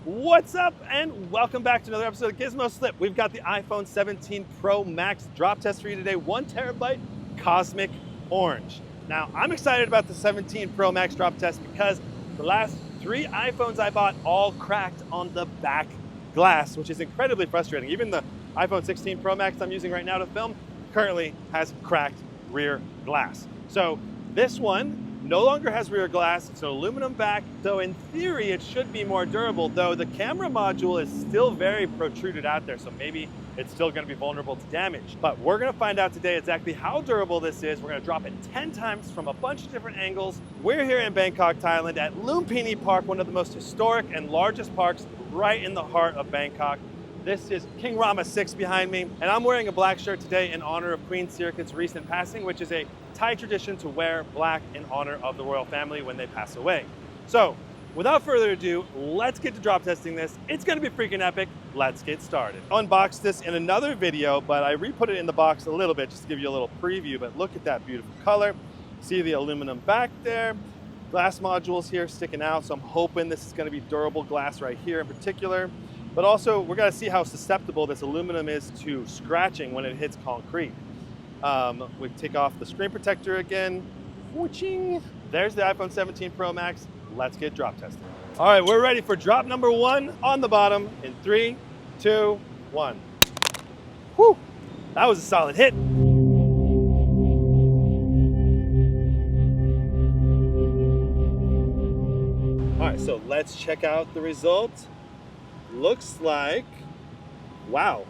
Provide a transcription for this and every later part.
What's up and welcome back to another episode of Gizmo Slip. We've got the iPhone 17 Pro Max drop test for you today, 1TB cosmic orange. Now I'm excited about the 17 Pro Max drop test because the last 3 iPhones I bought all cracked on the back glass, which is incredibly frustrating. Even the iPhone 16 Pro Max I'm using right now to film currently has cracked rear glass. So this one no longer has rear glass, it's an aluminum back, so in theory it should be more durable, though the camera module is still very protruded out there, so maybe it's still gonna be vulnerable to damage. But we're gonna find out today exactly how durable this is. We're gonna drop it 10 times from a bunch of different angles. We're here in Bangkok, Thailand at Lumpini Park, one of the most historic and largest parks right in the heart of Bangkok. This is King Rama 6 behind me, and I'm wearing a black shirt today in honor of Queen Sirikit's recent passing, which is a Thai tradition to wear black in honor of the royal family when they pass away. So, without further ado, let's get to drop testing this. It's gonna be freaking epic. Let's get started. I unboxed this in another video, but I re-put it in the box a little bit just to give you a little preview, but look at that beautiful color. See the aluminum back there. Glass modules here sticking out, so I'm hoping this is gonna be durable glass right here in particular. But also, we're gonna see how susceptible this aluminum is to scratching when it hits concrete. We take off the screen protector again. There's the iPhone 17 Pro Max. Let's get drop testing. All right, we're ready for drop number 1 on the bottom in 3, 2, 1. Whew, that was a solid hit. All right, so let's check out the result. Looks like, wow,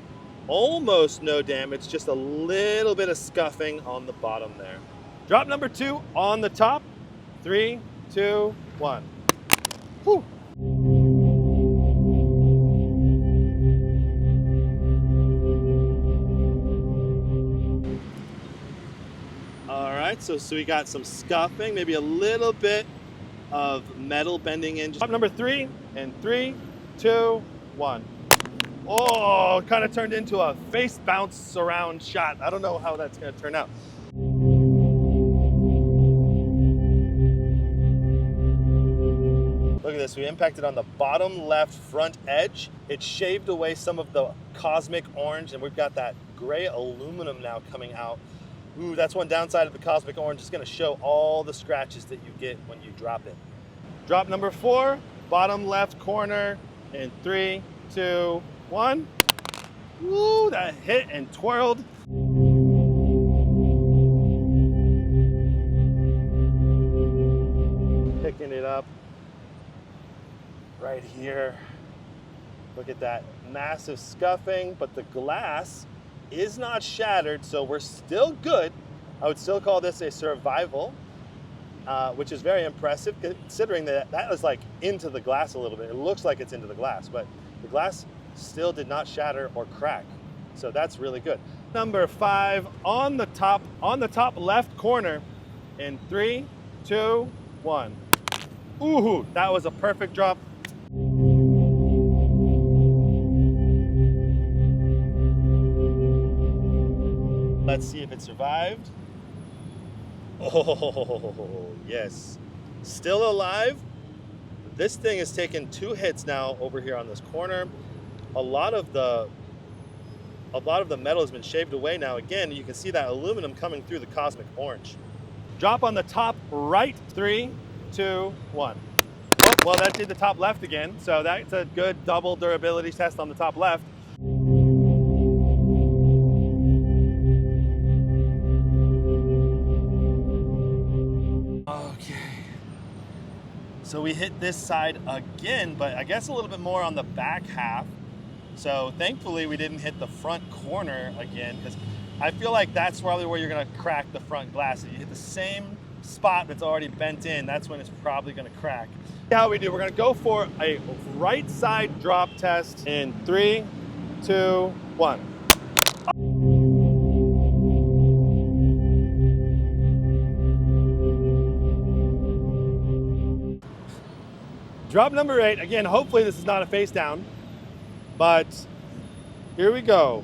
almost no damage, just a little bit of scuffing on the bottom there. Drop number 2 on the top. 3, 2, 1. Whew. All right, so we got some scuffing, maybe a little bit of metal bending in. Drop number 3 in 3, 2, 1. Oh, kind of turned into a face bounce surround shot. I don't know how that's gonna turn out. Look at this, we impacted on the bottom left front edge. It shaved away some of the cosmic orange, and we've got that gray aluminum now coming out. Ooh, that's one downside of the cosmic orange. It's gonna show all the scratches that you get when you drop it. Drop number 4, bottom left corner, in 3, 2, 1. Woo, that hit and twirled. Picking it up right here. Look at that massive scuffing, but the glass is not shattered, so we're still good. I would still call this a survival. Which is very impressive considering that was like into the glass a little bit. It looks like it's into the glass, but the glass still did not shatter or crack. So that's really good. Number 5 on the top left corner in 3, 2, 1. Ooh, that was a perfect drop. Let's see if it survived. Oh, yes. Still alive. This thing has taken 2 hits now over here on this corner. A lot of the metal has been shaved away now. Again, you can see that aluminum coming through the cosmic orange. Drop on the top right. 3, 2, 1. Oh, well, that did the top left again. So that's a good double durability test on the top left. So we hit this side again, but I guess a little bit more on the back half. So thankfully we didn't hit the front corner again, because I feel like that's probably where you're gonna crack the front glass. If you hit the same spot that's already bent in, that's when it's probably gonna crack. How we do, we're gonna go for a right side drop test in 3, 2, 1. Drop number 8, again, hopefully this is not a face down, but here we go.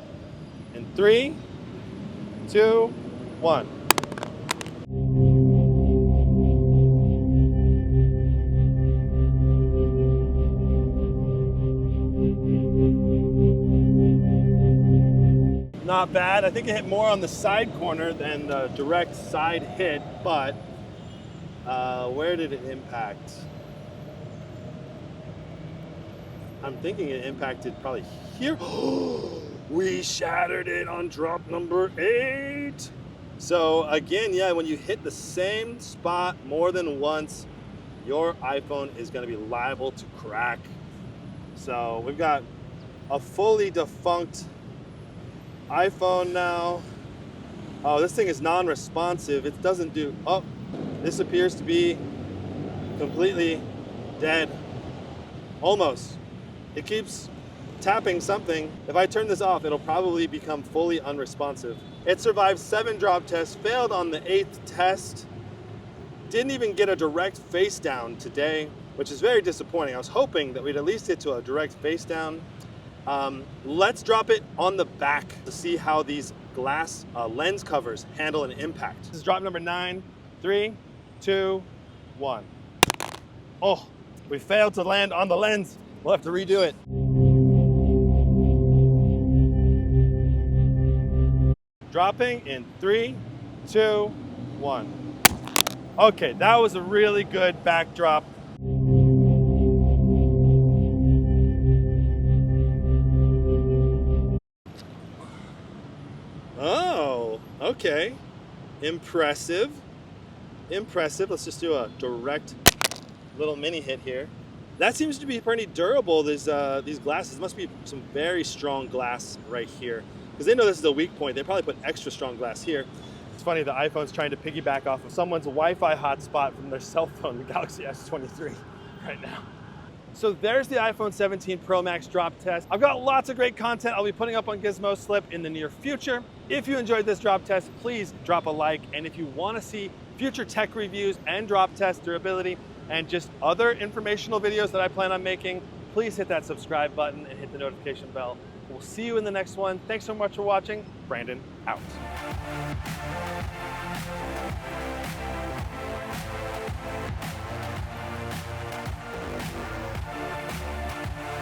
In 3, 2, 1. not bad. I think it hit more on the side corner than the direct side hit, but where did it impact? I'm thinking it impacted probably here. We shattered it on drop number 8. So again, yeah, when you hit the same spot more than once, your iPhone is going to be liable to crack. So we've got a fully defunct iPhone now. Oh, this thing is non-responsive. It doesn't do, oh, this appears to be completely dead. Almost. It keeps tapping something. If I turn this off, it'll probably become fully unresponsive. It survived 7 drop tests, failed on the 8th test. Didn't even get a direct face down today, which is very disappointing. I was hoping that we'd at least get to a direct face down. Let's drop it on the back to see how these glass lens covers handle an impact. This is drop number 9. 3, 2, 1. Oh, we failed to land on the lens. We'll have to redo it. Dropping in 3, 2, 1. Okay, that was a really good backdrop. Oh, okay. Impressive. Impressive. Let's just do a direct little mini hit here. That seems to be pretty durable. These glasses must be some very strong glass right here, because they know this is a weak point. They probably put extra strong glass here. It's funny, the iPhone's trying to piggyback off of someone's Wi-Fi hotspot from their cell phone, the Galaxy S23 right now. So there's the iPhone 17 Pro Max drop test. I've got lots of great content I'll be putting up on Gizmo Slip in the near future. If you enjoyed this drop test, please drop a like. And if you want to see future tech reviews and drop test durability and just other informational videos that I plan on making, please hit that subscribe button and hit the notification bell. We'll see you in the next one. Thanks so much for watching. Brandon, out.